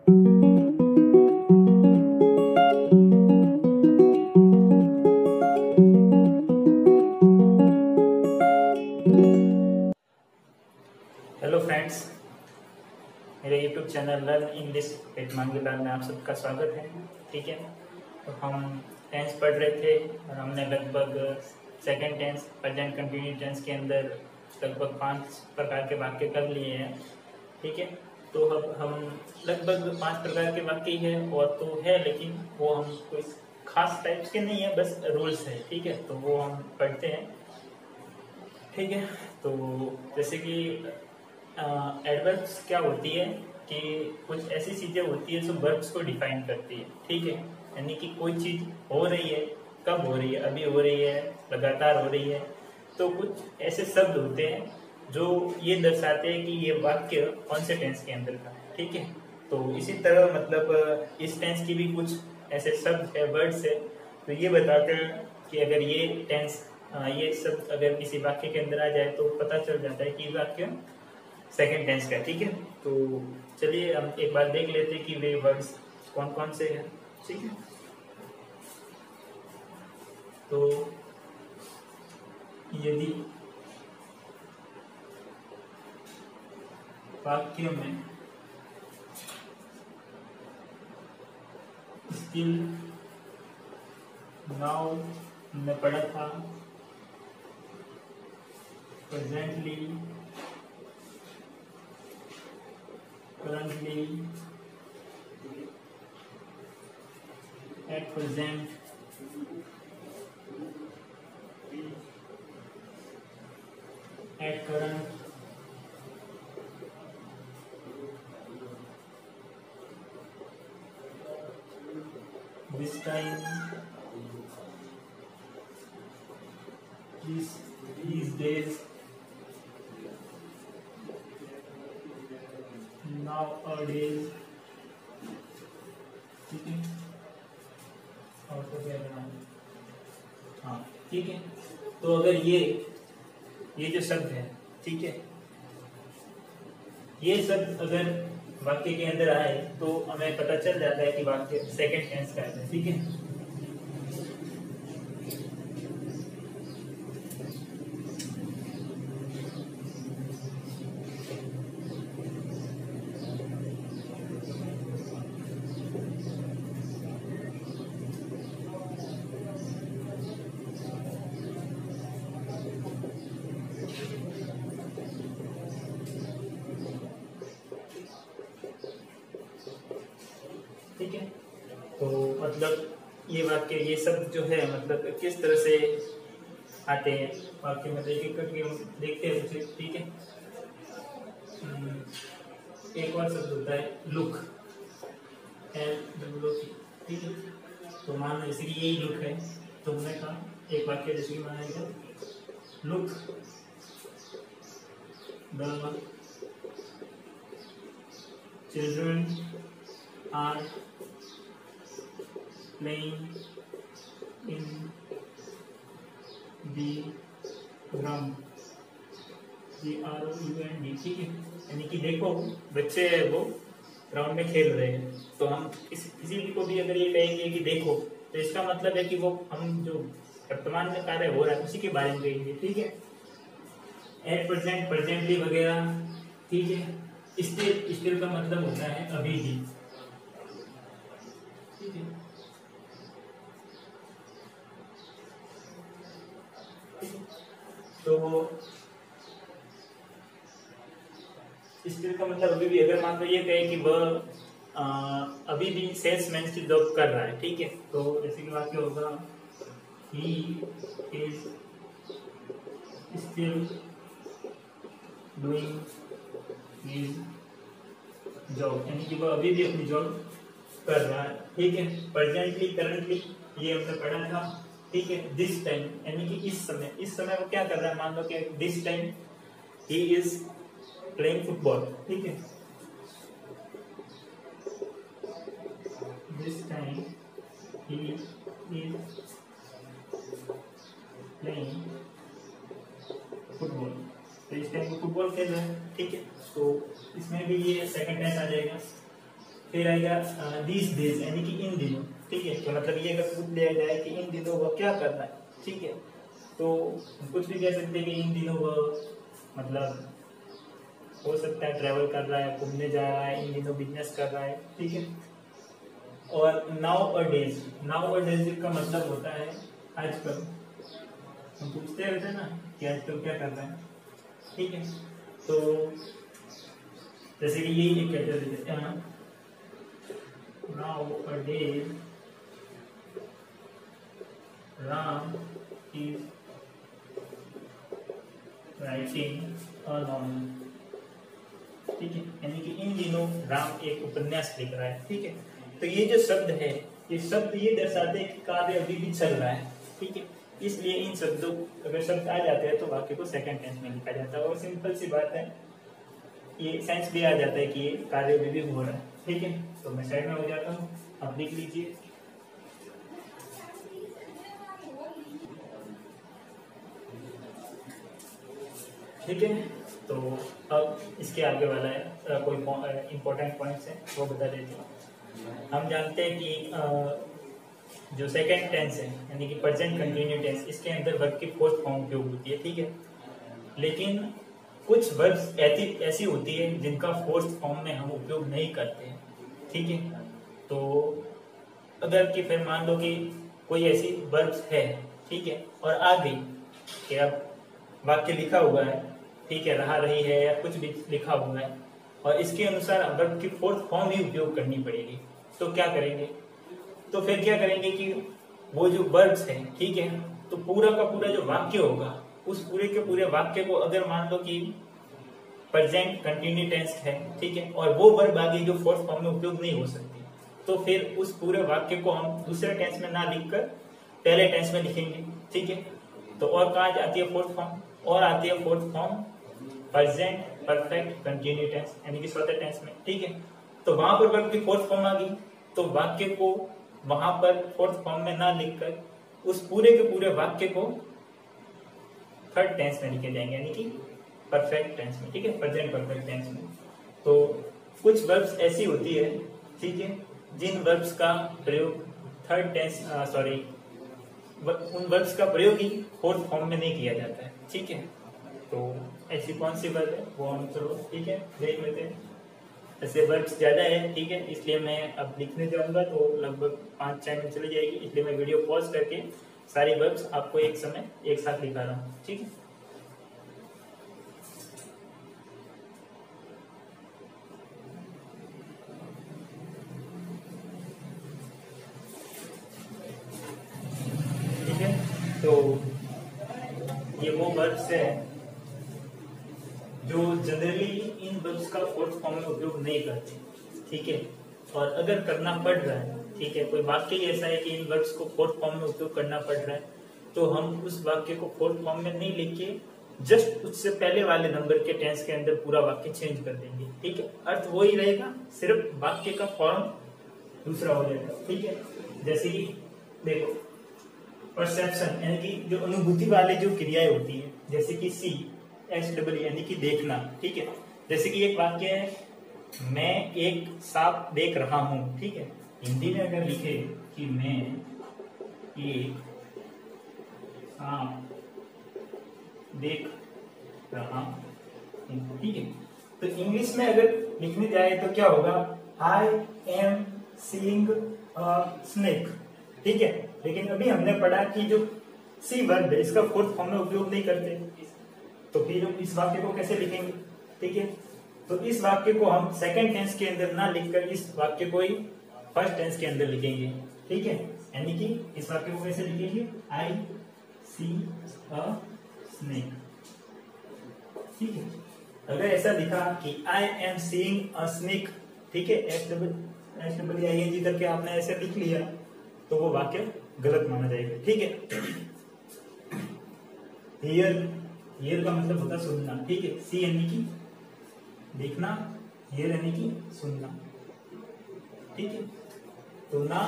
Hello friends, मेरे YouTube channel learn English with Mangilal में आप सबका स्वागत है। ठीक है, तो हम टेंस पढ़ रहे थे और हमने लगभग second tense, present continuous tense के अंदर लगभग 5 प्रकार के वाक्य कर लिए हैं। ठीक है, तो अब हम लगभग 5 प्रकार के वाक्य है और तो है, लेकिन वो हम कोई खास टाइप्स के नहीं है, बस रूल्स है। ठीक है, तो वो हम पढ़ते हैं। ठीक है, तो जैसे कि एडवर्ब्स क्या होती है कि कुछ ऐसी चीजें होती है जो वर्ब्स को डिफाइन करती है। ठीक है, यानी कि कोई चीज हो रही है, कब हो रही है, अभी हो रही है, लगातार हो रही है। तो कुछ ऐसे शब्द होते हैं जो ये दर्शाते हैं कि ये वाक्य कौन से टेंस के अंदर का है। ठीक है, तो इसी तरह मतलब इस टेंस की भी कुछ ऐसे शब्द है, वर्ड्स है, तो ये बताते हैं कि अगर ये टेंस ये शब्द अगर किसी वाक्य के अंदर आ जाए तो पता चल जाता है कि वाक्य सेकंड टेंस का। ठीक है, तो चलिए हम एक बार देख लेते हैं कि वे वर्ड्स कौन कौन से हैं। ठीक है, तो यदि वाक्य में स्टिल, नाउ हमने पढ़ा था, presently, currently, at present, at current, this time, these days, nowadays। ठीक है, और तो क्या करना है? हाँ, ठीक है, तो अगर ये जो शब्द है, ठीक है, ये शब्द अगर वाक्य के अंदर आए तो हमें पता चल जाता है कि वाक्य सेकंड टेंस का है। ठीक है, ठीक है, तो मतलब ये वाक्य, ये शब्द जो है मतलब किस तरह से आते हैं वाक्य में, एक एक करके हम देखते हैं उसे। ठीक है, एक और शब्द होता है लुक, ठीक है, तो मान जैसे कि यही लुक है, तो हमने कहा एक वाक्य जैसे कि माना look the children are playing in the ground, GROUND। ठीक है, यानी कि देखो बच्चे वो ग्राउंड में खेल रहे हैं। तो हम किसी को भी अगर ये कहेंगे कि देखो, तो इसका मतलब है कि वो हम जो वर्तमान में कार्य हो रहा है उसी के बारे में कहेंगे। ठीक है, एट प्रेजेंट, प्रेजेंटली वगैरह। ठीक है, स्टिल का मतलब होता है अभी भी। ठीक है, तो स्टिल का मतलब अभी भी। अगर मान लो ये कहे कि वह अभी भी सेल्समैन की जॉब कर रहा है। ठीक है, तो जैसे कि वाक्य होगा he is still doing his job, यानी कि वह अभी भी अपनी जॉब कर रहा है। ठीक है, प्रेजेंटली, करंटली ये हमने पढ़ा था। ठीक है, दिस टाइम यानी कि इस समय वो क्या कर रहा है, मान लो कि this time he is playing football. ठीक है, this time he is playing football, तो इस टाइम वो फुटबॉल खेल रहा है। ठीक है, तो इसमें भी ये सेकंड टेंस आ जाएगा। फिर आएगा these days यानी कि इन दिनों, ठीक है। तो मतलब ये अगर पूछ लिया जाए कि इन दिनों वह क्या कर रहा है, ठीक है, तो कुछ भी कह सकते हैं कि इन दिनों वह मतलब हो सकता है ट्रैवल कर रहा है, घूमने जा रहा है, इन दिनों बिजनेस कर रहा है, ठीक है। और नाउ अ डेज का मतलब होता है आजकल। हम पूछते रहते हैं ना कि आजकल क्या कर रहा है, ठीक है। तो जैसे कि यही एक कहते देते हैं now a days Ram is writing a novel, ठीक है, यानी कि इन दिनों राम एक उपन्यास लिख रहा है, ठीक है। तो ये जो शब्द है, ये शब्द ये दर्शाते हैं कि कार्य अभी भी चल रहा है, ठीक है। इसलिए इन शब्दों अगर शब्द आ जाते हैं तो वाक्य को सेकंड टेंस में लिखा जाता है। और सिंपल सी बात है, ये सेंस भी आ जाता है कि ये कार्य अभी भी हो रहा है, ठीक है। तो मैं साइड में हो जाता हूँ, आप लिख लीजिए। ठीक है, तो अब इसके आगे वाला है कोई इंपॉर्टेंट पॉइंट्स है वो बता देते हैं। हम जानते हैं कि जो सेकंड टेंस है यानी कि प्रेजेंट कंटिन्यू टेंस, इसके अंदर वर्ब की फोर्थ फॉर्म उपयोग होती है, ठीक है। लेकिन कुछ वर्ब्स ऐसी होती है जिनका फोर्थ फॉर्म में हम उपयोग नहीं करते हैं, ठीक है। तो अगर कि फिर मान लो कि कोई ऐसी वर्ब्स है, ठीक है, और आ गई कि अब वाक्य लिखा हुआ है, ठीक है, रहा रही है या कुछ भी लिखा हुआ है और इसके अनुसार वर्ब की फोर्थ फॉर्म ही उपयोग करनी पड़ेगी, तो क्या करेंगे? तो फिर क्या करेंगे कि वो जो वर्ब्स हैं, ठीक है, तो पूरा का पूरा जो वाक्य होगा उस पूरे के पूरे वाक्य को अगर मान लो कि प्रेजेंट कंटिन्यू टेंस है, ठीक है, और वो वर्ब आगे जो फोर्थ फॉर्म में उपयोग नहीं हो सकती, तो फिर उस पूरे वाक्य को हम दूसरे टेंस में ना लिखकर पहले टेंस में लिखेंगे, ठीक है। तो और कहाँ आती है फोर्थ फॉर्म? और आती है fourth form present perfect continue tense यानी कि चौथे टेंस में, ठीक है। तो वहां पर वर्ब की फोर्थ फॉर्म आ गई, तो वाक्य को वहां पर फोर्थ फॉर्म में ना लिखकर उस पूरे के पूरे वाक्य को थर्ड टेंस में लिखे जाएंगे यानी कि परफेक्ट टेंस में, ठीक है, प्रेजेंट परफेक्ट टेंस में। तो कुछ वर्ब्स ऐसी होती है, ठीक है, जिन वर्ब्स का प्रयोग थर्ड टेंस उन वर्ब्स का प्रयोग ही फोर्थ फॉर्म में नहीं किया जाता है, ठीक है। तो ऐसी कौन सी वर्ब है वो हम चलो, ठीक है, देख लेते हैं। ऐसे वर्ब्स ज्यादा है, ठीक है, इसलिए मैं अब लिखने जाऊंगा तो लगभग 5-6 मिनट चली जाएगी, इसलिए मैं वीडियो पॉज करके सारी वर्ब्स आपको एक समय एक साथ लिखा रहा हूँ, ठीक है। ठीक है, तो ये वो वर्ब्स है जो जनरली इन वर्ब्स का फोर्थ फॉर्म में उपयोग नहीं करते, ठीक है। और अगर करना पड़ रहा है, ठीक है, कोई वाक्य ही ऐसा है कि इन वर्ब्स को फोर्थ फॉर्म में उपयोग करना पड़ रहा है, तो हम उस वाक्य को फोर्थ फॉर्म में नहीं लिख के जस्ट उससे पहले वाले नंबर के टेंस के अंदर पूरा वाक्य चेंज कर देंगे, ठीक है। अर्थ वो ही रहेगा, सिर्फ वाक्य का फॉर्म दूसरा हो जाएगा, ठीक है। जैसे कि देखो परसेप्शन यानी कि जो अनुभूति वाले जो क्रियाएं होती है, जैसे कि SW यानी कि देखना, ठीक है। जैसे कि एक वाक्य है, मैं एक सांप देख रहा हूं, ठीक है। हिंदी में अगर लिखे कि मैं एक सांप देख रहा हूं, ठीक है। तो इंग्लिश में अगर लिखने जाए तो क्या होगा? I am seeing a snake, ठीक है। लेकिन अभी हमने पढ़ा कि जो सी वर्ब है इसका फोर्थ फॉर्म में उपयोग नहीं करते, तो फिर हम इस वाक्य को कैसे लिखेंगे, ठीक है। तो इस वाक्य को हम सेकंड टेंस के अंदर ना लिखकर इस वाक्य को ही फर्स्ट टेंस के अंदर लिखेंगे, ठीक है। यानी कि इस वाक्य को कैसे लिखेंगे? आई सी अ स्नेक, ठीक है। अगर ऐसा लिखा कि I am seeing a snake, ठीक है, SWING करके आपने ऐसे लिख लिया तो वो वाक्य गलत माना जाएगा, ठीक है। हियर का मतलब होता है सुनना, ठीक है। सी यानी कि देखना, हियर यानी कि सुनना, ठीक है। तो ना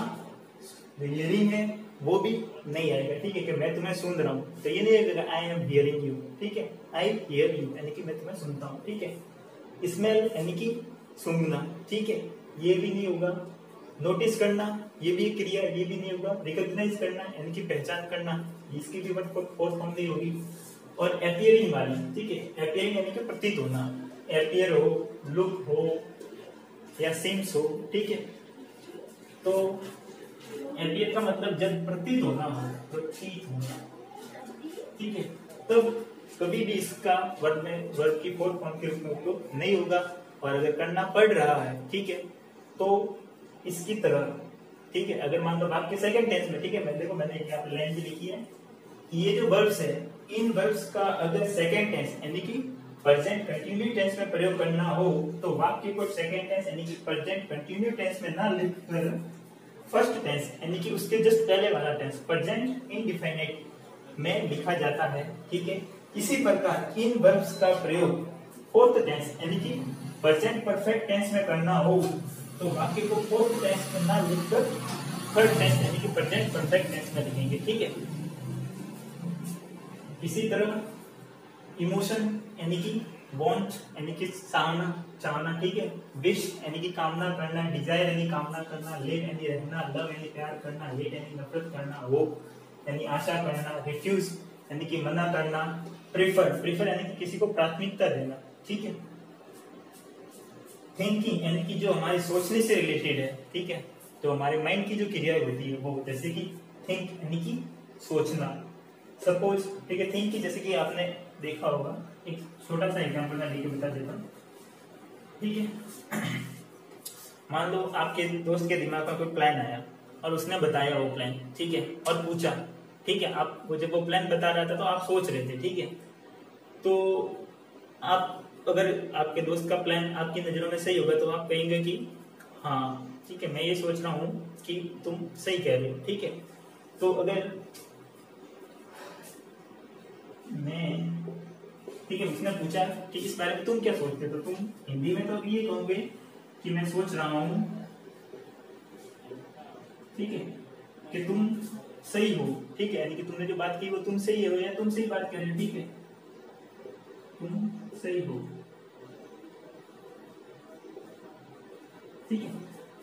हियरिंग है वो भी नहीं आएगा, ठीक है, कि मैं तुम्हें सुन रहा हूं, तो ये नहीं आएगा आई एम हियरिंग यू, ठीक है। आई हियर यू यानी कि मैं तुम्हें सुनता हूं, ठीक है। स्मेल यानी कि सूंघना, ठीक है। ये भी नहीं होगा। नोटिस करना, ये भी एक क्रिया है, ये भी नहीं होगा। रिकॉग्नाइज करना यानी कि पहचान करना, इसकी भी फोर्थ फॉर्म नहीं होगी। और अपीयरिंग वाली, ठीक है, अपीयरिंग यानी कि प्रतीत होना, अपीयर हो, लुक हो या सीम्स हो, ठीक है। तो अपीयर का मतलब जब प्रतीत होना हो, प्रतीत होना, ठीक है, तब कभी भी इसका वर्ब में वर्ब की फोर्थ फॉर्म के रूप में उपयोग नहीं होगा। और अगर करना पड़ रहा है, ठीक है, तो इसकी तरह, ठीक है, अगर मान लो आपके सेकंड टेंस में, ठीक है, मैं देखो मैंने यहाँ पे लाइन भी लिखी है कि ये जो वर्ब्स है, इन वर्ब्स का अगर सेकंड टेंस यानी कि प्रेजेंट कंटिन्यू टेंस में प्रयोग करना हो तो वाक्य को सेकंड टेंस यानी कि प्रेजेंट कंटिन्यू टेंस में ना लिखकर फर्स्ट टेंस यानी कि उसके जस्ट पहले वाला टेंस प्रेजेंट इंडिफिनिट में लिखा जाता है, ठीक है। इसी प्रकार इन वर्ब्स का प्रयोग फोर्थ टेंस यानी कि प्रेजेंट परफेक्ट टेंस में करना हो तो वाक्य को फोर्थ टेंस में ना लिखकर थर्ड टेंस यानी कि प्रेजेंट परफेक्ट टेंस में लिखेंगे, ठीक है। इसी तरह इमोशन यानी कि वांट यानी कि चाहना, ठीक है, विश यानी कि कामना करना, डिजायर यानी कामना करना, लेट यानी रहना, लव यानी प्यार करना, हेट यानी नफरत करना, होप यानी आशा करना, रिफ्यूज यानी कि मना करना, प्रेफर यानी कि किसी को प्राथमिकता देना, ठीक है। थिंकिंग यानी कि जो हमारे सोचने से रिलेटेड है, ठीक है, तो हमारे माइंड की जो क्रियाएं होती है वो, जैसे कि थिंक यानी कि सोचना। सपोज, ठीक है, थिंक की जैसे कि आपने देखा होगा, एक छोटा सा एग्जांपल मैं लेके बता देता हूँ, ठीक है। मान लो आपके दोस्त के दिमाग में कोई प्लान आया और उसने बताया वो प्लान, ठीक है, और पूछा, ठीक है, आप वो जब वो प्लान बता रहा था तो आप सोच रहे थे, ठीक है, तो आप अगर आपके दोस्त का प्लान आपकी नजरों में सही होगा तो आप कहेंगे कि हाँ ठीक है, मैं ये सोच रहा हूँ कि तुम सही कह रहे हो, ठीक है। तो अगर मैं, ठीक है, उसने पूछा कि इस बारे में तुम क्या सोचते हो, तो तुम हिंदी में तो ये कहोगे कि मैं सोच रहा हूँ, ठीक है, कि तुम सही हो, ठीक है, यानी कि तुमने जो बात की वो तुम सही हो या तुम सही बात कर रहे हो, ठीक है, तुम सही हो, ठीक है।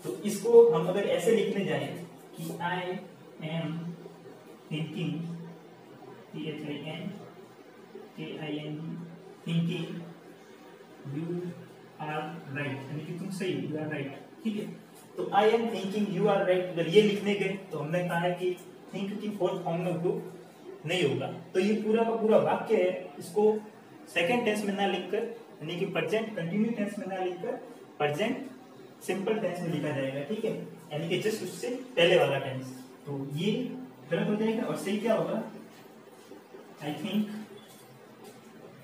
तो इसको हम अगर ऐसे लिखने जाए कि I am thinking, thinking you are right, यानी कि तुम सही, यू आर राइट, ठीक है। तो I am thinking you are right अगर ये लिखने गए तो हमने कहा है कि थिंक की फोर्थ फॉर्म में उपयोग नहीं होगा। तो ये पूरा का पूरा वाक्य है, इसको सेकंड टेंस में ना लिखकर यानी कि प्रेजेंट कंटिन्यू टेंस में ना लिखकर प्रेजेंट सिंपल टेंस में लिखा जाएगा, ठीक है, यानी कि जस्ट उससे पहले वाला टेंस। तो ये गलत हो जाएगा और सही क्या होगा, I think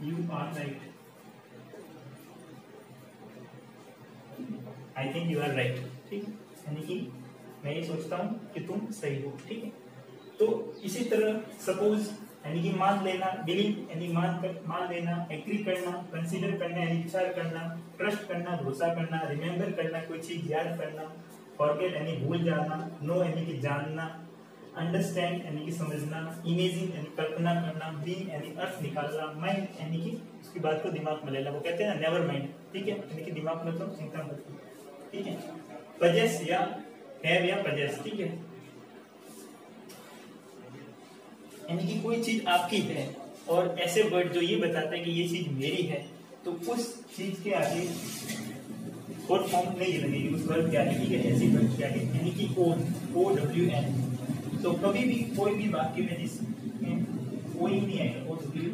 you are right, I think you are right, ठीक है, यानी कि मैं ये सोचता हूँ कि तुम सही हो, ठीक है। तो इसी तरह सपोज यानी कि मान लेना, बिलीव यानी मान लेना, एग्री करना, कंसीडर करना यानी विचार करना, ट्रस्ट करना, भरोसा करना, रिमेम्बर करना, कोई चीज याद करना, फॉरगेट यानी भूल जाना, नो यानी कि जानना, अंडरस्टैंड यानी कि समझना, इमेजिन यानी कल्पना करना, ब्रेन यानी अर्थ निकालना, माइंड यानी कि उसकी बात को दिमाग में लेना, वो कहते हैं ना नेवर माइंड, ठीक है, यानी कि दिमाग में तो चिंता मत करो, ठीक है। पजेस या हैव या पजेस, ठीक है, यानी कि कोई चीज आपकी है और ऐसे वर्ड जो ये बताता है कि ये चीज मेरी है, तो उस चीज के आगे फोर्थ फॉर्म नहीं लगेगी उस वर्ड के आगे, ठीक है, ऐसी वर्ड के आगे, यानी कि OWN। तो कभी भी कोई भी वाक्य में जिसमें कोई नहीं आएगा, OWNI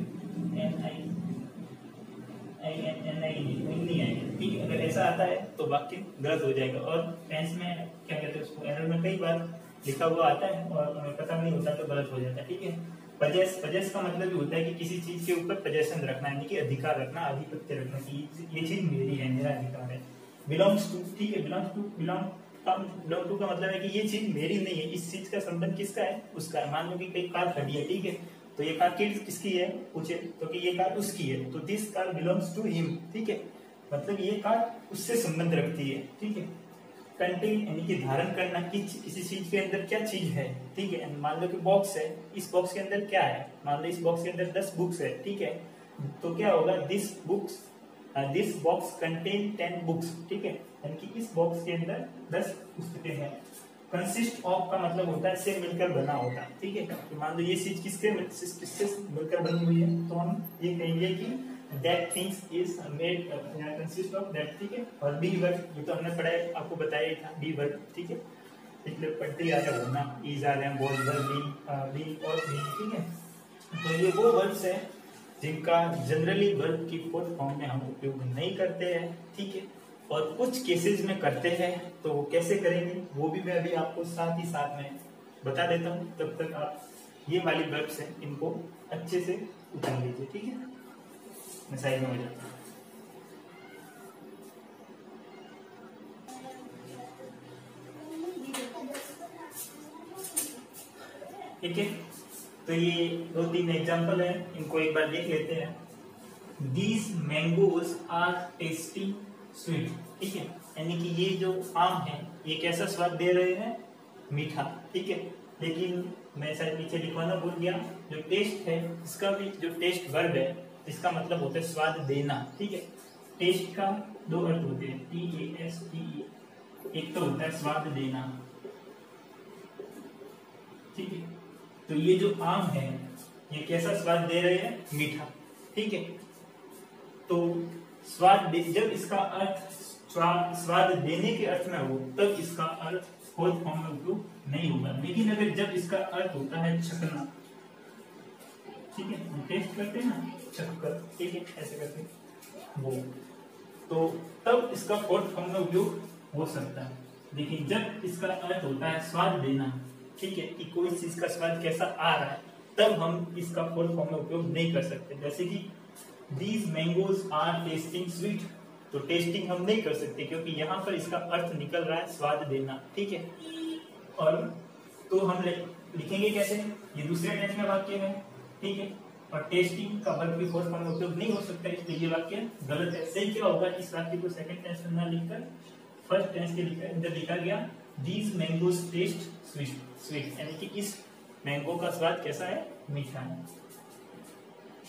नहीं आएगा, ठीक है। अगर ऐसा आता है तो वाक्य गलत हो जाएगा। और टेंस में क्या कहते हैं उसको, एरर में कई बार लिखा हुआ आता है और हमें पता नहीं होता तो गलत हो जाता है, ठीक है। पजेस का मतलब ये होता है कि किसी चीज के ऊपर पजेशन रखना, यानी कि अधिकार रखना, आधिपत्य रखना, कि ये चीज मेरी है, मेरा अधिकार है। बिलोंग्स टू, ठीक है, बिलोंग टू का मतलब है कि ये चीज मेरी नहीं है, इस चीज का संबंध किसका है, उसका है। मान लो कि कई कार खड़ी है, ठीक है, तो ये कार किसकी है पूछे तो कि ये कार उसकी है, तो this car belongs to him, ठीक है, मतलब ये कार उससे संबंध रखती है, ठीक है। कंटेन यानी कि धारण करना, किसी चीज के अंदर क्या चीज है, ठीक है। मान लो कि बॉक्स है, इस बॉक्स के अंदर क्या है, मान लो इस बॉक्स के अंदर 10 बुक्स है, ठीक है, तो क्या होगा, दिस बॉक्स कंटेन 10 बुक्स, ठीक है। यानी कि इस बॉक्स के अंदर 10 पुस्तकें हैं। कंसिस्ट ऑफ का मतलब होता है से मिलकर बना होता है, ठीक है। तो मान लो ये चीज किससे मिलकर बनी हुई है, तो हम ये कहेंगे कि that things is made consist of that, ठीक है। और बी वर्ब, ये तो हमने पढ़ा है, आपको बताया ही था, बी वर्ब, ठीक है। पिछले पढ़ते आया होना, इज आ रहे हैं, बोल बी और बी, ठीक है। तो ये वो वर्ब्स है जिनका जनरली वर्ब की फोर्थ फॉर्म में हम उपयोग नहीं करते हैं, ठीक है। और कुछ केसेस में करते हैं, तो वो कैसे करेंगे वो भी मैं अभी आपको साथ ही साथ में बता देता हूँ। तब तक आप ये वाली वर्ब्स हैं इनको अच्छे से उतार लीजिए, ठीक है। मैं साइड में हो जाता हूँ। ठीक है, तो ये 2-3 एग्जाम्पल है, इनको एक बार देख लेते हैं। These mangoes are tasty sweet, ठीक है। यानी कि ये जो आम है ये कैसा स्वाद दे रहे हैं, मीठा, ठीक है। लेकिन मैं शायद पीछे लिखवाना भूल गया, जो टेस्ट है इसका भी जो टेस्ट वर्ब है इसका मतलब होता है स्वाद देना, ठीक है। टेस्ट का 2 अर्थ होते हैं, TASTE। एक तो होता है स्वाद देना, ठीक है। तो ये जो आम है ये कैसा स्वाद दे रहे हैं, मीठा, ठीक है। तो जब इसका अर्थ स्वाद देने के अर्थ में हो तब इसका अर्थ फोर्थ फॉर्म में उपयोग नहीं होगा। लेकिन अगर जब इसका अर्थ होता है छकना, ठीक है, हम टेस्ट करते हैं ना, छककर, ठीक है, ऐसे करते वो, तो तब इसका फोर्थ फॉर्म में उपयोग हो सकता है। लेकिन जब इसका अर्थ होता है स्वाद देना, ठीक है, कि कोई चीज का स्वाद कैसा आ रहा है, तब हम इसका फोर्थ फॉर्म में उपयोग नहीं कर सकते। जैसे कि These mangoes are tasting sweet, तो टेस्टिंग हम नहीं कर सकते क्योंकि यहाँ पर इसका अर्थ निकल रहा है स्वाद देना, ठीक है। और तो हम लिखेंगे कैसे, ये दूसरे टेंस में वाक्य है, ठीक है। और टेस्टिंग का वर्ब भी फोर्थ फॉर्म में उपयोग नहीं हो सकता, इसलिए ये वाक्य गलत है। सही क्या होगा, इस वाक्य को सेकंड टेंस में ना लिखकर फर्स्ट टेंस के अंदर लिखा गया These mangoes taste sweet, यानी कि इस मैंगो का स्वाद कैसा है, मीठा है।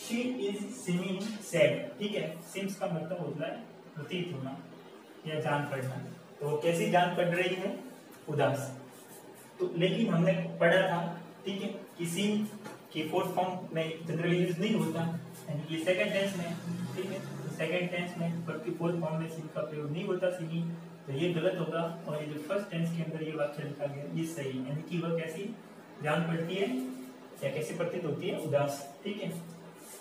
She is seeming sad, ठीक है। Seems का मतलब होता है प्रतीत होना या जान पड़ना, तो वो कैसी जान पड़ रही है, उदास। तो लेकिन हमने पढ़ा था, ठीक है, कि सीम की फोर्थ फॉर्म में जनरली यूज नहीं होता, यानी कि सेकंड टेंस में, ठीक है। तो सेकंड टेंस में वर्ब की फोर्थ फॉर्म में सीम का प्रयोग नहीं होता, सीमी, तो ये गलत होगा। और ये जो फर्स्ट टेंस के अंदर ये वाक्य लिखा गया ये सही, यानी कि वह कैसी जान पड़ती है या कैसी प्रतीत होती है, उदास, ठीक है।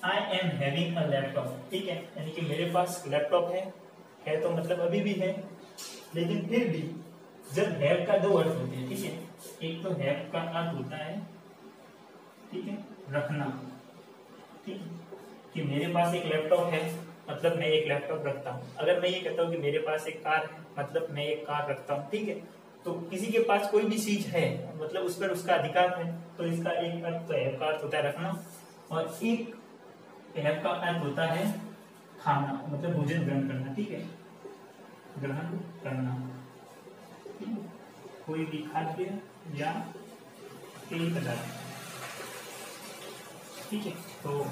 I am having a laptop, ठीक है, यानी कि मेरे पास लैपटॉप है तो मतलब अभी भी है। लेकिन फिर भी जब हैव का 2 अर्थ होते हैं, ठीक है। एक तो हैव का अर्थ होता है, ठीक है, रखना, ठीक है, कि मेरे पास एक लैपटॉप है मतलब मैं एक लैपटॉप रखता हूँ। अगर मैं ये कहता हूँ कि मेरे पास एक कार है मतलब मैं एक कार रखता हूँ, ठीक है। तो किसी के पास कोई भी चीज है मतलब उस पर उसका अधिकार है, तो इसका एक अर्थ तो हैव का अर्थ होता है रखना, और एक हैव का अर्थ होता है खाना, मतलब भोजन ग्रहण करना, ठीक है, ग्रहण करना, कोई भी खाद्य या पेय पदार्थ, ठीक है। तो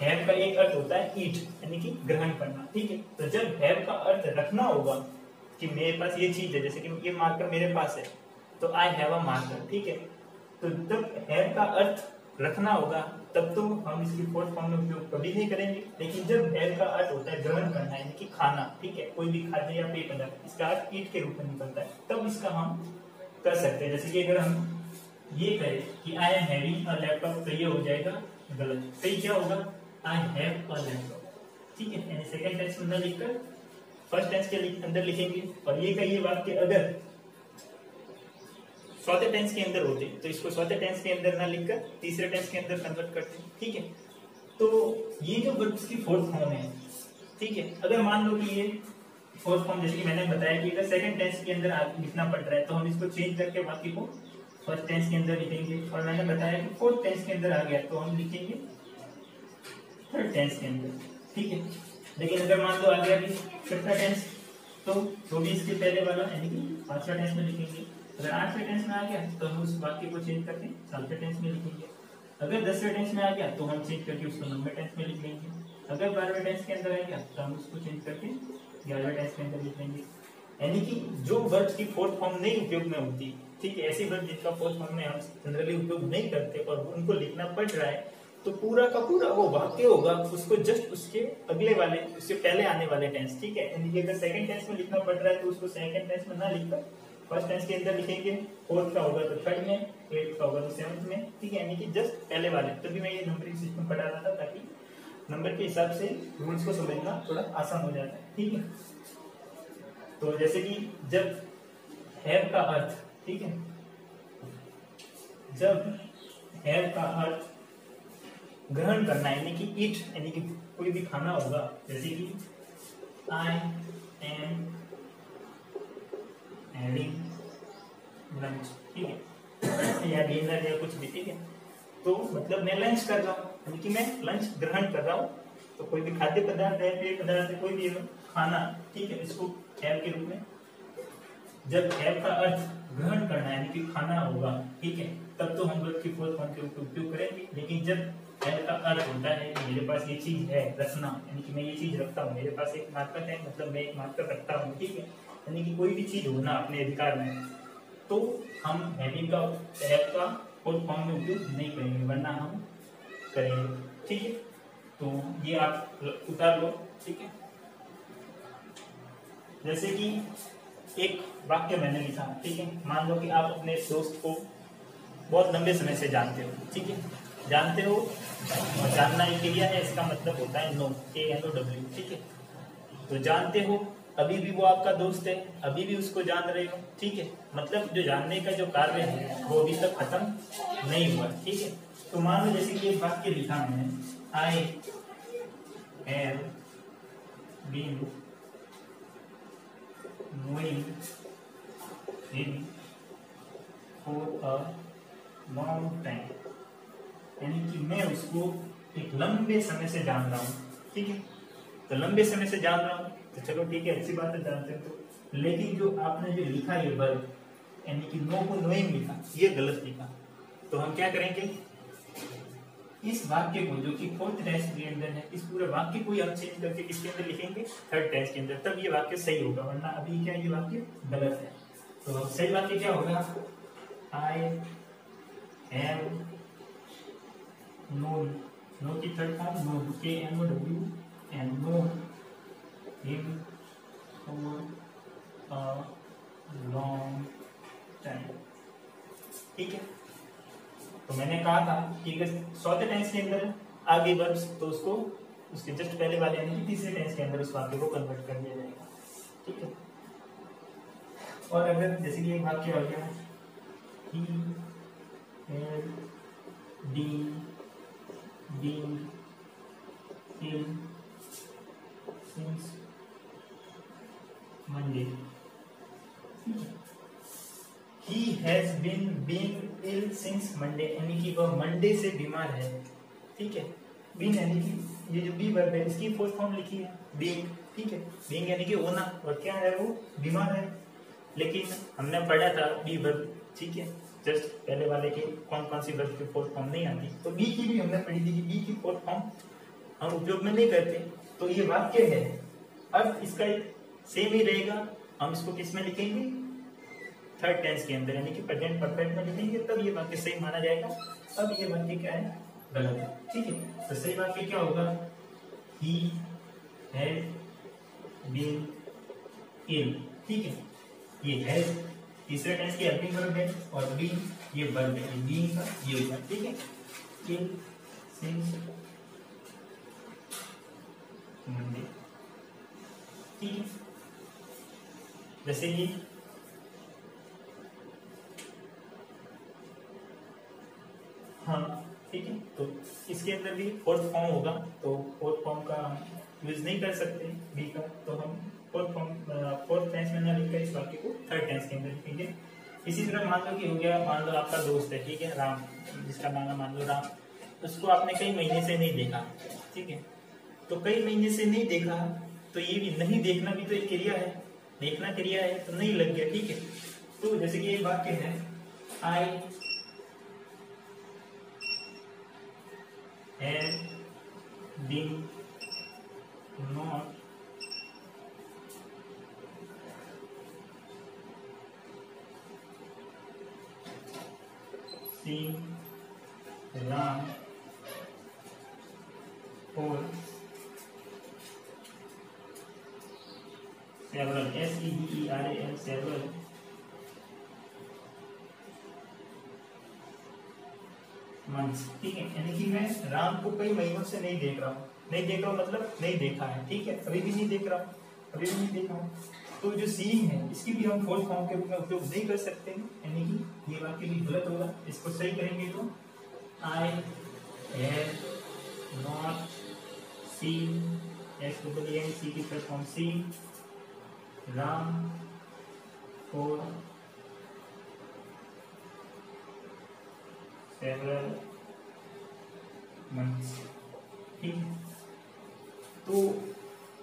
हैव का एक अर्थ होता है ईट, यानी कि ग्रहण करना, ठीक है। तो जब हैव का अर्थ रखना होगा कि मेरे पास ये चीज है, जैसे कि ये मार्कर मेरे पास है तो आई हैव अ मार्कर, ठीक है। तो जब हैव का अर्थ रखना होगा तब तो हम इसकी फोर्थ फॉर्म में उपयोग कभी नहीं करेंगे। लेकिन जब हैव का अर्थ होता है ग्रहण करना, यानी कि खाना, ठीक है, कोई भी खाद्य या पेय पदार्थ, इसका अर्थ ईट के रूप में निकलता है, तब इसका हम कर सकते हैं। जैसे कि अगर हम ये कहें कि I am having a laptop, तो ये हो जाएगा गलत। सही क्या होगा, आई हैव अ लैपटॉप, ठीक है, यानी सेकंड टेंस में लिखकर फर्स्ट टेंस के अंदर लिखेंगे। और ये का ये वाक्य अगर चौथे टेंस के अंदर होते तो इसको चौथे टेंस के अंदर ना लिखकर तीसरे टेंस के अंदर कन्वर्ट करते, ठीक है। तो ये जो वर्ब्स की फोर्थ फॉर्म है, ठीक है, अगर मान लो कि ये फोर्थ फॉर्म जैसे कि मैंने बताया कि अगर सेकंड टेंस के अंदर लिखना पड़ रहा है तो हम इसको चेंज करके बाकी को फर्स्ट टेंस के अंदर लिखेंगे। और मैंने बताया कि फोर्थ टेंस के अंदर आ गया तो हम लिखेंगे थर्ड टेंस के अंदर, ठीक है। लेकिन अगर मान लो आ गया कि छठा टेंस, तो जो भी इसके पहले वाला यानी कि पांचवा टेंस में लिखेंगे। अगर 8वें टेंस में आ गया तो हम उस वाक्य को चेंज करके 7वें टेंस में लिखेंगे। अगर 10वें टेंस में आ गया तो हम चेंज करके उसको 9वें टेंस में लिख लेंगे। अगर 12वें टेंस के अंदर आ गया तो हम उसको चेंज करके 11वें टेंस के अंदर लिख लेंगे। यानी कि जो वर्ब की फोर्थ फॉर्म नहीं उपयोग में होती, ठीक है, ऐसी वर्ब जिनका फोर्थ फॉर्म में हम जनरली उपयोग नहीं करते और उनको लिखना पड़ रहा है, तो पूरा का पूरा वो वाक्य होगा उसको जस्ट उसके अगले वाले, उससे पहले आने वाले टेंस, ठीक है। यानी कि अगर सेकंड टेंस में लिखना पड़ रहा है तो उसको सेकंड टेंस में ना लिखकर फर्स्ट टेंस के अंदर लिखेंगे, फोर्थ का होगा तो थर्ड में, एट्थ का होगा तो सेवंथ में, ठीक है। यानी कि जस्ट पहले वाले, तभी मैं ये नंबरिंग सिस्टम पढ़ा रहा था ताकि नंबर के हिसाब से रूल्स को समझना थोड़ा आसान हो जाता है, ठीक है। तो जैसे कि जब हैव का अर्थ, ठीक है, जब हैव का अर्थ ग्रहण करना यानी कि ईट, यानी कि कोई भी खाना होगा, जैसे कि आई एम हैविंग लंच, ठीक है, या डिनर या कुछ भी, ठीक है। तो मतलब मैं लंच कर रहा हूँ, यानी कि मैं लंच ग्रहण कर रहा हूँ। तो कोई भी खाद्य पदार्थ है, पेय पदार्थ है, कोई भी खाना, ठीक है, इसको हैव के रूप में, जब हैव का अर्थ ग्रहण करना यानी कि खाना होगा, ठीक है, तब तो हम वर्ब की फोर्थ फॉर्म के रूप में उपयोग करेंगे। लेकिन जब हैव का अर्थ होता है मेरे पास ये चीज है, रखना, यानी कि मैं ये चीज रखता हूँ, मेरे पास एक मार्कर है, मतलब मैं एक मार्कर रखता हूँ, ठीक है, यानी कि कोई भी चीज होना अपने अधिकार में, तो हम हैविंग का हैव का फोर्थ फॉर्म में उपयोग नहीं करेंगे, वरना हम करेंगे, ठीक है। तो ये आप उतार लो, ठीक है। जैसे कि एक वाक्य मैंने लिखा, ठीक है, मान लो कि आप अपने दोस्त को बहुत लंबे समय से जानते हो, ठीक है, जानते हो, और जानना एक क्रिया है, इसका मतलब होता है नो, KNOW, ठीक है। तो जानते हो, अभी भी वो आपका दोस्त है, अभी भी उसको जान रहे हो, ठीक है, मतलब जो जानने का जो कार्य है वो अभी तक खत्म नहीं हुआ, ठीक है। तो मान लो जैसे कि एक वाक्य लिखा मैंने, I have been knowing him for a long time, यानी कि मैं उसको एक लंबे समय से जान रहा हूँ, ठीक है। तो लंबे समय से जान रहा हूँ तो चलो ठीक है, अच्छी बात है, जानते हैं तो। लेकिन जो आपने जो लिखा ये वर्ब, यानी कि नो को नोइंग लिखा, ये गलत लिखा। तो हम क्या करेंगे, इस वाक्य को जो कि फोर्थ टेंस के अंदर है, इस पूरे वाक्य को आप चेंज करके किसके अंदर लिखेंगे, थर्ड टेंस के अंदर, तब ये वाक्य सही होगा, वरना अभी क्या ये वाक्य गलत है। तो सही वाक्य क्या होगा, आई हैव नोन, नो की third form known, KNOW, and known him for a long time, ठीक है। तो मैंने कहा था कि अगर चौथे टेंस के अंदर आगे वर्ब्स, तो उसको उसके जस्ट पहले वाले यानी कि तीसरे टेंस के अंदर उस वाक्य को कन्वर्ट कर दिया जाएगा, ठीक है। और अगर जैसे कि एक वाक्य हो गया, he had been ill since Monday, he has been ill since Monday, यानी कि वह मंडे से बीमार है, ठीक है। बीन यानी कि ये जो बी वर्ब है इसकी फोर्थ फॉर्म लिखी है बीइंग, ठीक है, बीइंग यानी कि होना, और क्या है वो बीमार है। लेकिन हमने पढ़ा था बी वर्ब, ठीक है, जस्ट पहले वाले के कौन कौन सी वर्ब की फोर्थ फॉर्म नहीं आती, तो बी की भी हमने पढ़ी थी कि बी की फोर्थ फॉर्म हम उपयोग में नहीं करते। तो ये वाक्य है, अर्थ इसका सेम ही रहेगा, हम इसको किस में लिखेंगे, थर्ड टेंस के अंदर, यानी कि प्रेजेंट परफेक्ट में लिखेंगे, तब ये वाक्य सही माना जाएगा। अब ये वाक्य क्या है, गलत है, ठीक है। तो सही वाक्य क्या होगा, he had been ill, ठीक है, ये है तीसरे टेंस की हेल्पिंग वर्ब है, और बी ये वर्ब है, बीइंग का ये होगा, ठीक है, ill since Monday, ठीक है। जैसे कि हाँ, ठीक है, तो इसके अंदर भी फोर्थ फॉर्म होगा, तो फोर्थ फॉर्म का हम यूज नहीं कर सकते बी का, तो हम फोर्थ टेंस में ना लिखकर इस वाक्य को थर्ड टेंस के अंदर लिखेंगे। इसी तरह मान लो कि हो गया, मान लो आपका दोस्त है, ठीक है, राम, जिसका नाम है मान लो राम, उसको आपने कई महीने से नहीं देखा, ठीक है, तो कई महीने से नहीं देखा, तो ये भी नहीं देखना भी तो एक क्रिया है, देखना क्रिया है, तो नहीं लग गया, ठीक है। तो जैसे कि ये वाक्य है, I have been not seen Ram for several SEVERAL several months. ठीक है, यानी कि मैं राम को कई महीनों से नहीं देख रहा हूँ। नहीं देख रहा हूँ मतलब नहीं देखा है। ठीक है, अभी भी नहीं देख रहा हूँ, अभी भी नहीं देखा हूँ। तो जो सीइंग है इसकी भी हम फोर्थ फॉर्म के रूप में उपयोग नहीं कर सकते हैं, यानी कि ये वाक्य भी गलत होगा। इसको सही करेंगे तो I have not seen, SEEN की first form seen Ram for several months. ठीक है, तो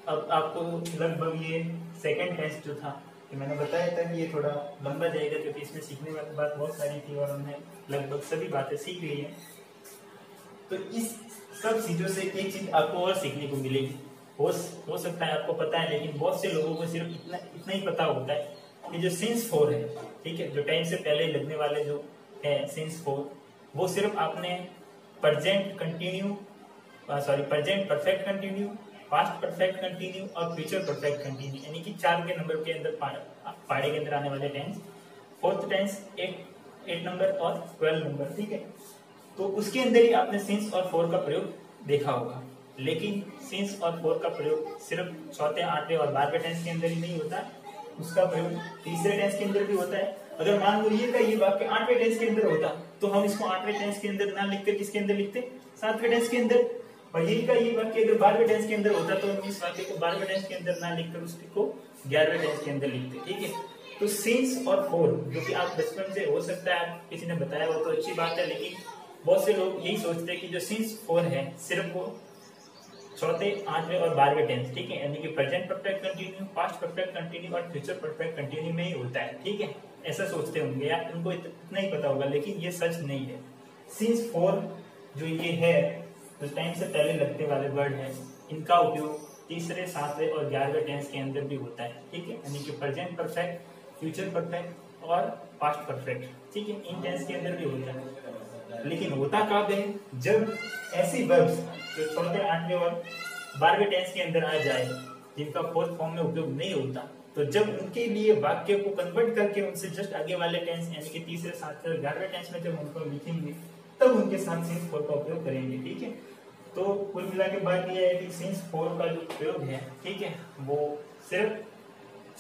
अब आपको लगभग ये सेकंड टेस्ट जो था कि मैंने बताया था कि ये थोड़ा लंबा जाएगा क्योंकि इसमें सीखने वाली बात बहुत सारी थी और हमने लगभग सभी बातें सीख ली है। तो इस सब चीजों से एक चीज आपको और सीखने को मिलेगी। हो सकता है आपको पता है, लेकिन बहुत से लोगों को सिर्फ इतना ही पता होता है कि जो सिंस 4 है, ठीक है, जो टाइम से पहले लगने वाले जो है सिंस 4, वो सिर्फ आपने present perfect continue, past perfect continue और फ्यूचर परफेक्ट कंटिन्यू, यानी कि 4 के नंबर के अंदर पाड़े के अंदर आने वाले टेंस, फोर्थ टेंस 8 नंबर और 12 नंबर। ठीक है, तो उसके अंदर ही आपने सिंस और 4 का प्रयोग देखा होगा। लेकिन सिंस और 4 का प्रयोग सिर्फ चौथे, 8वें और 12वें टेंस के अंदर ही नहीं होता, उसका प्रयोग तीसरे टेंस के अंदर भी होता है। अगर मान लो ये वाक्य 8वें टेंस के अंदर होता तो हम इसको 8वें टेंस के अंदर ना लिखकर किसके अंदर लिखते, 7वें टेंस के अंदर। और ये वाक्य अगर 12वें टेंस के अंदर होता तो हम इस वाक्य को 12वें टेंस के अंदर ना लिखकर उसको 11वें टेंस के अंदर लिखते। ठीक है, तो सिंस और 4 जो कि आप बचपन से, हो सकता है किसी ने बताया हो तो अच्छी बात है, लेकिन बहुत से लोग यही सोचते हैं कि जो सिंस 4 है सिर्फ वो चौथे, 8वें और 12वें टेंस, ठीक है, यानी कि present perfect continue, past perfect continue और फ्यूचर परफेक्ट कंटिन्यू में ही होता है। ठीक है, ऐसा सोचते होंगे या उनको इतना ही पता होगा, लेकिन ये सच नहीं है। सिंस 4 जो ये है, जो टाइम से पहले लगने वाले वर्ड है, इनका उपयोग तीसरे, 7वें और 11वें टेंस के अंदर भी होता है। ठीक है, यानी कि प्रेजेंट परफेक्ट, फ्यूचर परफेक्ट और पास्ट परफेक्ट, ठीक है, इन टेंस के अंदर भी होता है। लेकिन होता कब है, जब ऐसी वर्ब्स जो चौथे, 8वें और 12वें टेंस के अंदर आ जाए, जिनका फोर्थ फॉर्म में उपयोग नहीं होता, तो जब उनके लिए वाक्य को कन्वर्ट करके उनसे जस्ट आगे वाले टेंस यानी कि तीसरे, 7वें और 11वें टेंस में जब उनको लिखेंगे, तब उनके साथ सिंस 4 का उपयोग करेंगे। ठीक है, तो कुल मिला के बात यह है कि सिंस 4 का जो प्रयोग है, ठीक है, वो सिर्फ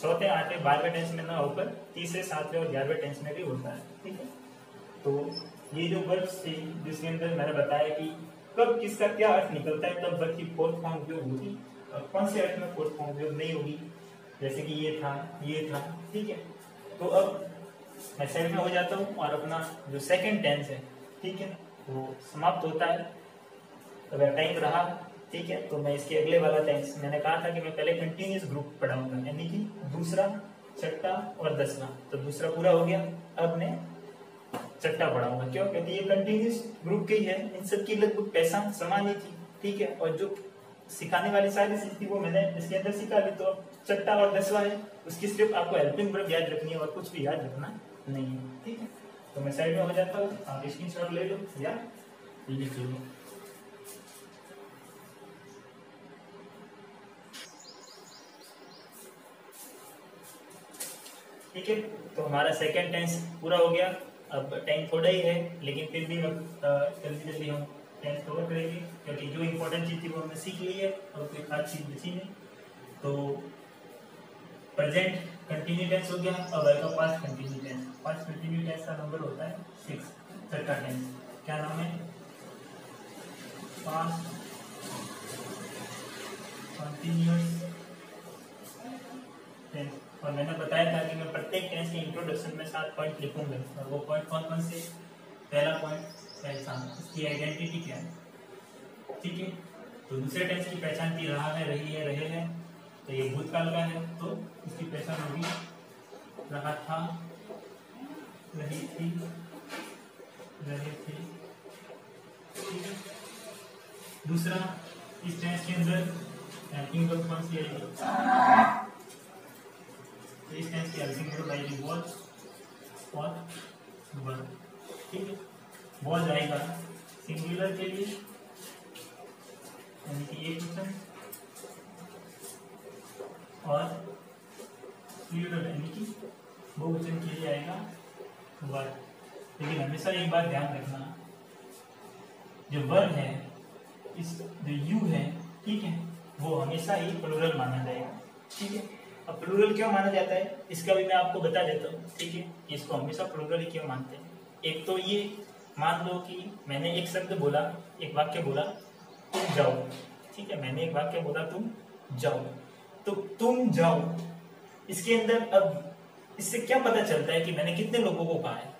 चौथे, 8वें, 12वें टेंस में ना होकर तीसरे, 7वें और 11वें टेंस में भी होता है। ठीक है, तो ये जो वर्ब्स थे जिसके अंदर मैंने बताया कि कब किसका क्या अर्थ निकलता है, तब वर्ब की फोर्थ फॉर्म उपयोग होगी और कौन से अर्थ में फोर्थ फॉर्म उपयोग नहीं होगी, जैसे कि ये था, ये था। ठीक है, तो अब मैं साइड में हो जाता हूँ और अपना जो सेकंड टेंस है, ठीक है, वो समाप्त होता है। अगर टाइम रहा, ठीक है, तो मैं इसके अगले वाला टेंस, मैंने कहा था कि मैं पहले कंटिन्यूअस ग्रुप पढ़ाऊंगा, यानी कि दूसरा, छठा और 10वां। तो दूसरा पूरा हो गया, अब मैं छठा पढ़ाऊंगा। क्यों? क्योंकि ये कंटिन्यूअस ग्रुप के ही है, इन सब की लगभग पहचान समान ही थी। ठीक है, और जो सिखाने वाली सारी चीज थी वो मैंने इसके अंदर सिखा ली। तो छठा और 10वां है, उसकी सिर्फ आपको हेल्पिंग वर्ब याद रखनी है और कुछ भी याद रखना नहीं है। ठीक है, तो मैं साइड में हो जाता हूँ, आप स्क्रीनशॉट ले लो या लिख लो। ठीक है, तो हमारा सेकंड टेंस पूरा हो गया। अब टाइम थोड़ा ही है, लेकिन फिर भी अब जल्दी जल्दी हम टेंस कवर करेंगे, क्योंकि जो इम्पोर्टेंट चीज थी वो हमने सीख ली है और कोई खास चीज बची नहीं। तो प्रेजेंट कंटिन्यू टेंस हो गया, अब आएगा past continue tense. Past continue tense का नंबर होता है 6, छठा टेंस। क्या नाम है? Past continuous tense. और मैंने बताया था कि मैं प्रत्येक टेंस के इंट्रोडक्शन में 7 पॉइंट लिखूंगा, और वो पॉइंट कौन कौन से? पहला पॉइंट पहचान, इसकी आइडेंटिटी क्या है। ठीक है, तो दूसरे टेंस की पहचान की रहा है, रही है, रहे हैं, तो ये भूतकाल का है, तो इसकी पहचान होगी रहा था, रही थी, रहे थे। ठीक है, दूसरा, इस टेंस के अंदर हेल्पिंग वर्ब कौन सी आएगी? तो इस टेंस की हेल्पिंग वर्ब आएगी वॉज और वर। ठीक है, वॉज आएगा सिंगुलर के लिए यानी कि एक वचन, और प्लूरल यानी कि बहुवचन के लिए आएगा वर। लेकिन हमेशा एक बात ध्यान रखना, जो वर है, इस जो यू है, ठीक है, वो हमेशा ही प्लूरल माना जाएगा, ठीक है। अब प्लूरल क्यों माना जाता है इसका भी मैं आपको बता देता हूँ, ठीक है। इसको हमेशा प्लूरल ही क्यों मानते हैं, एक तो ये मान लो कि मैंने एक शब्द बोला, एक वाक्य बोला, तुम जाओ, ठीक है, मैंने एक वाक्य बोला तुम जाओ, तो तुम जाओ, इसके अंदर अब इससे क्या पता चलता है कि मैंने कितने लोगों को कहा है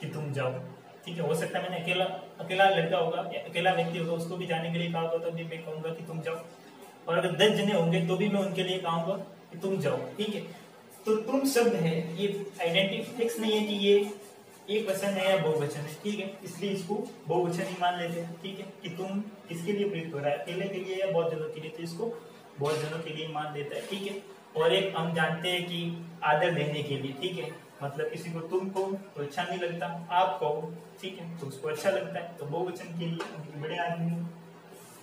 कि तुम जाओ, ठीक है। हो सकता है मैंने अकेला लड़का होगा या अकेला व्यक्ति होगा, उसको भी जाने के लिए कहा होगा, तो भी मैं कहूंगा कि तुम जाओ। और अगर 10 जने होंगे तो भी मैं उनके लिए कहूंगा कि तुम जाओ, ठीक है। तो तुम शब्द है, ये आइडेंटिटी फिक्स नहीं है कि ये एक वचन है या बहुवचन है, ठीक है, इसलिए इसको बहुवचन ही मान लेते हैं, ठीक है, कि तुम किसके लिए प्रयुक्त हो रहा है, अकेले के लिए या बहुत जनों के लिए, तो इसको बहुत जनों के लिए मान देता है, ठीक है। और एक हम जानते हैं कि आदर देने के लिए, ठीक है, मतलब किसी को तुम कहो तो अच्छा नहीं लगता, आप कहो, ठीक है, तो उसको अच्छा लगता है, तो बहुवचन के लिए बड़े आदमी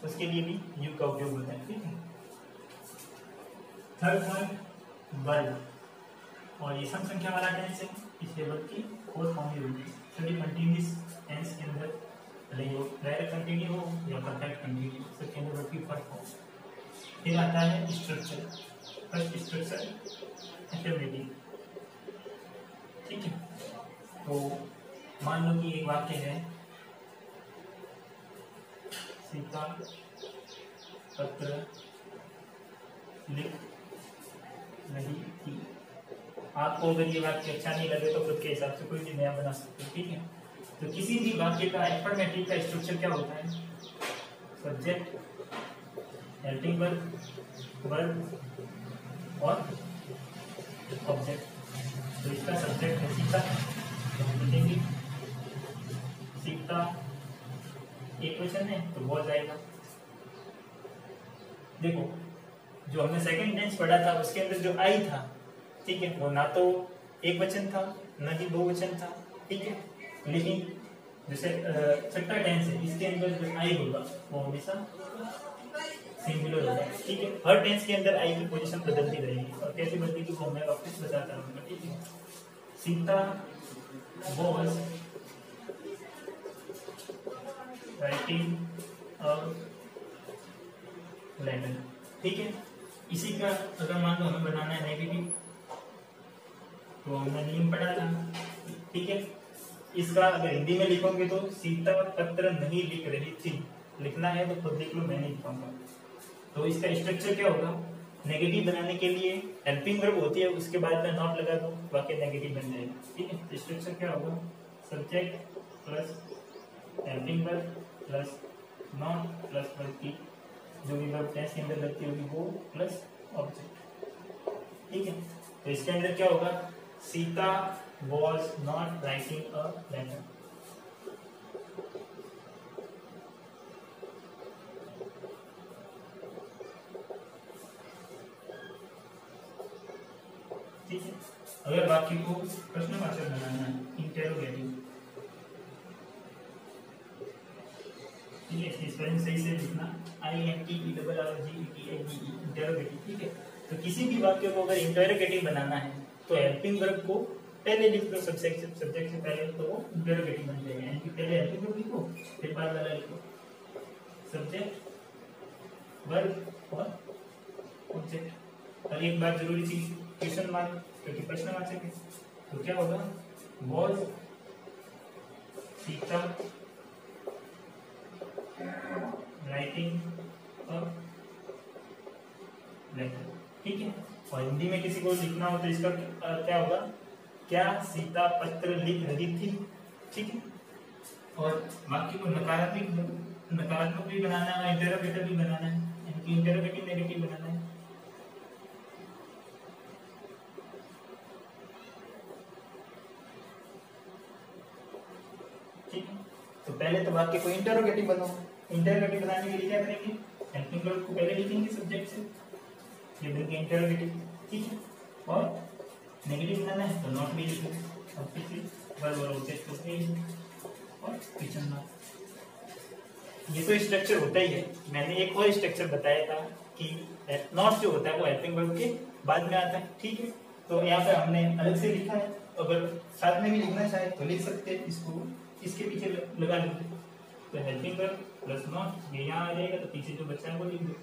उसके लिए भी यू का उपयोग होता है, ठीक है। थर्ड पॉइंट वर्ब, और ये सम संख्या वाला टेंस है, इसलिए वर्ब की फोर्थ फॉर्म ही होगी। सभी कंटीन्यूअस टेंस के अंदर भले वो डायरेक्ट कंटिन्यू हो या परफेक्ट कंटिन्यू, सबके अंदर वर्ब की फोर्थ फॉर्म। फिर आता है स्ट्रक्चर, फर्स्ट स्ट्रक्चर एफर्मेटिव, ठीक है। तो मान लो कि एक वाक्य है, सीता पत्र लिख रही थी। आपको अगर ये वाक्य अच्छा नहीं लगे तो खुद के हिसाब से कोई भी नया बना सकते हो, ठीक है। तो किसी भी वाक्य का एफर्मेटिव का स्ट्रक्चर क्या होता है, सब्जेक्ट, हेल्पिंग वर्ब, वर्ब और ऑब्जेक्ट। तो इसका सब्जेक्ट है सीता, लिखेंगे सीता, एक वचन है तो बहुत जाएगा। देखो जो हमने सेकंड टेंस पढ़ा था उसके अंदर जो आई था, ठीक है, वो ना तो एक वचन था न ही बहुवचन था, ठीक है। लेकिन जैसे छठा टेंस है, इसके अंदर जो आई होगा वो हमेशा सिंगुलर होगा, ठीक है। हर टेंस के अंदर आई की पोजीशन बदलती रहेगी, और कैसे बदलेगी वो मैं वापस बताता हूँ, ठीक है। Sita was writing a letter, ठीक है। इसी का अगर मान लो हमें बनाना है नेगेटिव, तो हमने नियम पढ़ा था, ठीक है। इसका अगर हिंदी में लिखोगे तो सीता पत्र नहीं लिख रही थी, लिखना है तो खुद लिख लो, मैं नहीं लिखूंगा। तो इसका स्ट्रक्चर क्या होगा, नेगेटिव बनाने के लिए हेल्पिंग वर्ब होती है, उसके बाद में नॉट लगा दो, वाक्य नेगेटिव बन जाएगा, ठीक है। तो स्ट्रक्चर क्या होगा, subject plus helping verb plus not plus verb की जो भी वर्ब टेंस के अंदर लगती होगी वो प्लस ऑब्जेक्ट, ठीक है। तो इसके अंदर क्या होगा, Sita was not writing a letter, ठीक है। अगर वाक्य को प्रश्नवाचक बनाना है, इंटेरोगेटिव, ठीक है, इस स्पेलिंग सही से लिखना, INTERROGETIVE, इंटेरोगेटिव, ठीक है। तो किसी भी वाक्य को अगर इंटेरोगेटिव बनाना है तो हेल्पिंग वर्ब को पहले लिख दो, सब्जेक्ट से पहले, तो वो इंटेरोगेटिव बन जाएगा, यानी कि पहले हेल्पिंग वर्ब लिखो फिर बाद वाला लिखो, सब्जेक्ट वर्ब और ऑब्जेक्ट। और एक बात जरूरी चीज, क्वेश्चन मार्क, क्योंकि प्रश्नवाचक है, तो क्या होगा, was Sita writing a letter, ठीक है। और हिंदी में किसी को लिखना हो तो इसका क्या होगा, क्या सीता पत्र लिख रही थी, ठीक है। और वाक्य को नकारात्मक भी बनाना है, इंटेरोगेटिव भी बनाना है, यानी कि इंटेरोगेटिव नेगेटिव बनाना है, ठीक है। तो पहले तो वाक्य को इंटेरोगेटिव बनाओ, इंटेरोगेटिव बनाने के लिए क्या करेंगे, हेल्पिंग वर्ब को पहले लिखेंगे सब्जेक्ट से, ये बन गया इंटेरोगेटिव, ठीक है। और नेगेटिव बनाना है तो नॉट भी लिखेंगे, और फिर वर्ब और ऑब्जेक्ट को और किचन नॉट। ये तो स्ट्रक्चर होता ही है। मैंने एक और स्ट्रक्चर बताया था कि नॉट जो होता है वो हेल्पिंग वर्ब के बाद में आता है, ठीक है। तो यहाँ पे हमने अलग से लिखा है, अगर साथ में भी लिखना चाहे तो लिख सकते हैं, इसको इसके पीछे लगा लेंगे। तो हेल्पिंग वर्ब प्लस नॉट ये यहाँ आ जाएगा, तो पीछे जो बच्चा है वो लिख दो।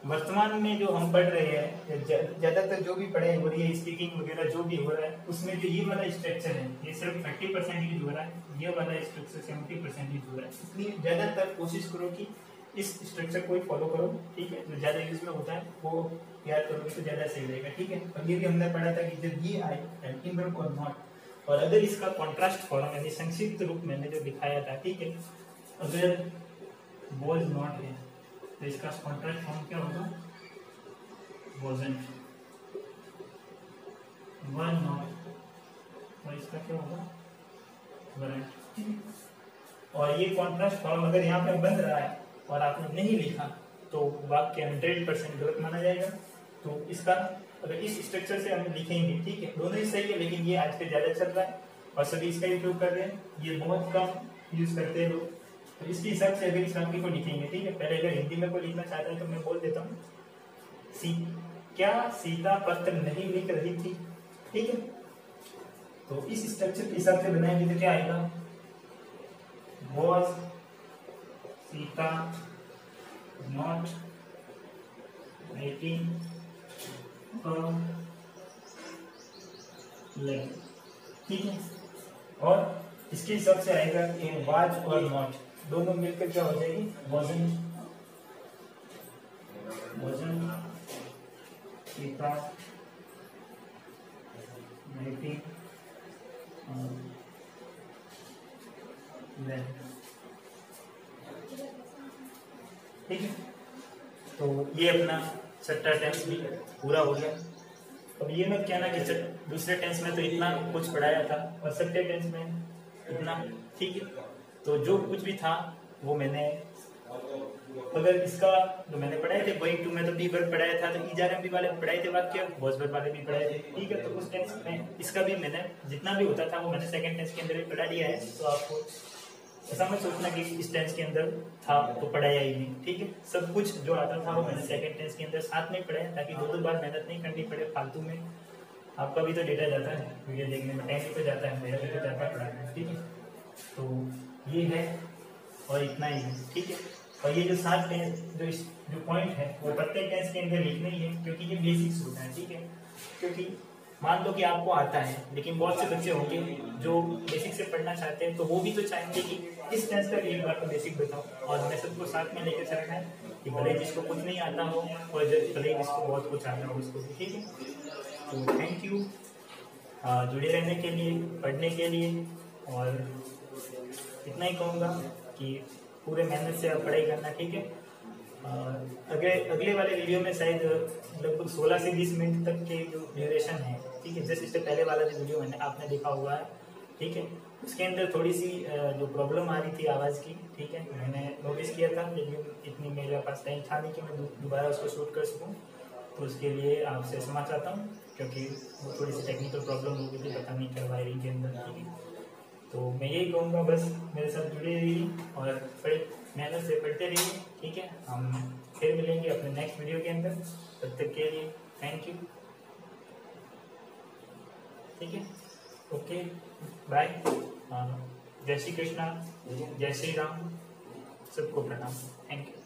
वर्तमान में जो हम पढ़ रहे हैं, ज्यादातर जो भी पढ़े हो रही है, स्पीकिंग वगैरह जो भी हो रहा है, उसमें जो ये वाला स्ट्रक्चर है ये सिर्फ 30% यूज हो रहा है, ये वाला स्ट्रक्चर 70% यूज हो रहा है। इसलिए ज्यादातर कोशिश करो कि इस स्ट्रक्चर को ही फॉलो करो, ठीक है। जो ज्यादा यूज में होता है वो याद करोगे तो ज्यादा सही रहेगा, ठीक है। और ये भी हमने पढ़ा था कि जब ये आए हेल्पिंग वर्ब और नॉट, और अगर इसका कॉन्ट्रास्ट फॉर्म यानी संक्षिप्त रूप मैंने जो दिखाया था, ठीक है, अगर वॉज नॉट है तो इसका कॉन्ट्रास्ट फॉर्म क्या होगा, wasn't, वर नॉट, और इसका क्या होगा, weren't। और ये कॉन्ट्रास्ट फॉर्म अगर यहाँ पे बन रहा है और आपने नहीं लिखा तो वाक्य 100% गलत माना जाएगा। तो इसका अगर इस स्ट्रक्चर से हम लिखेंगे, ठीक है, दोनों ही सही है, लेकिन ये आजकल ज्यादा चल रहा है और सभी इसका उपयोग कर रहे हैं, ये बहुत कम यूज करते हैं लोग। तो इसके हिसाब से अगर इस वाक्य को लिखेंगे, ठीक है, पहले अगर हिंदी में कोई लिखना चाहता है तो मैं बोल देता हूँ, क्या सीता पत्र नहीं लिख रही थी, ठीक है। तो इस स्ट्रक्चर के हिसाब से बनाएंगे तो क्या आएगा, was Sita not writing a letter, ठीक है। और इसके हिसाब से आएगा कि was और नॉट दोनों मिलकर क्या हो जाएगी, wasn't सीता राइटिंग ठीक है। तो ये अपना छठा टेंस भी पूरा हो गया। अब ये मत कहना कि दूसरे टेंस में तो इतना कुछ पढ़ाया था और छठे टेंस में इतना, ठीक है। तो जो कुछ भी था वो मैंने, अगर इसका जो मैंने पढ़ाए थे गोइंग टू में तो बी वर्ब पढ़ाया था, तो इजारम भी वाले पढ़ाए थे वाक्य, वॉज वर्ब वाले भी पढ़ाए थे, ठीक है। तो उस टेंस में इसका भी मैंने जितना भी होता था वो मैंने सेकंड टेंस के अंदर भी पढ़ा लिया है। तो आपको ऐसा मत सोचना कि इस टेंस के अंदर था तो पढ़ाया ही नहीं, ठीक है। सब कुछ जो आता था वो मैंने सेकंड टेंस के अंदर साथ में पढ़ाया, ताकि दो बार मेहनत नहीं करनी पड़े फालतू में। आपका भी तो डेटा जाता है वीडियो देखने में, टाइम पे जाता है, मेरा भी तो जाता है पढ़ाने, ठीक है। तो ये है और इतना ही है, ठीक है। और ये जो 7 टेंस जो पॉइंट है वो प्रत्येक टेंस के अंदर लिखना ही है, क्योंकि ये बेसिक्स होता है, ठीक है। क्योंकि मान लो कि आपको आता है, लेकिन बहुत से बच्चे होंगे जो बेसिक से पढ़ना चाहते हैं, तो वो भी तो चाहेंगे कि इस टेंस का एक बार तो बेसिक बताओ। और हमें सबको साथ में लेकर चलना है कि भले जिसको कुछ नहीं आता हो और भले जिसको बहुत कुछ आता हो उसको भी, ठीक है। तो थैंक यू जुड़े रहने के लिए, पढ़ने के लिए, और इतना ही कहूँगा कि पूरे मेहनत से आप पढ़ाई करना, ठीक है। अगले वाले वीडियो में शायद लगभग 16 से 20 मिनट तक के जो ड्यूरेशन है, ठीक है, जैसे इससे पहले वाला जो वीडियो आपने देखा हुआ है, ठीक है, उसके अंदर थोड़ी सी जो प्रॉब्लम आ रही थी आवाज़ की, ठीक है, मैंने नोटिस किया था, लेकिन इतनी मेरे पास टाइम था नहीं कि मैं दोबारा उसको शूट कर सकूँ। तो उसके लिए आपसे क्षमा चाहता हूँ, क्योंकि वो थोड़ी सी टेक्निकल प्रॉब्लम हो गई थी, पता नहीं क्या वायरिंग के अंदर, ठीक है। तो मैं यही कहूँगा, बस मेरे साथ जुड़े रहिए और मेहनत से पढ़ते रहिए, ठीक है। हम फिर मिलेंगे अपने नेक्स्ट वीडियो के अंदर, तब तक के लिए थैंक यू, ठीक है, ओके, बाय। जय श्री कृष्णा, जय श्री राम, सबको प्रणाम, थैंक यू।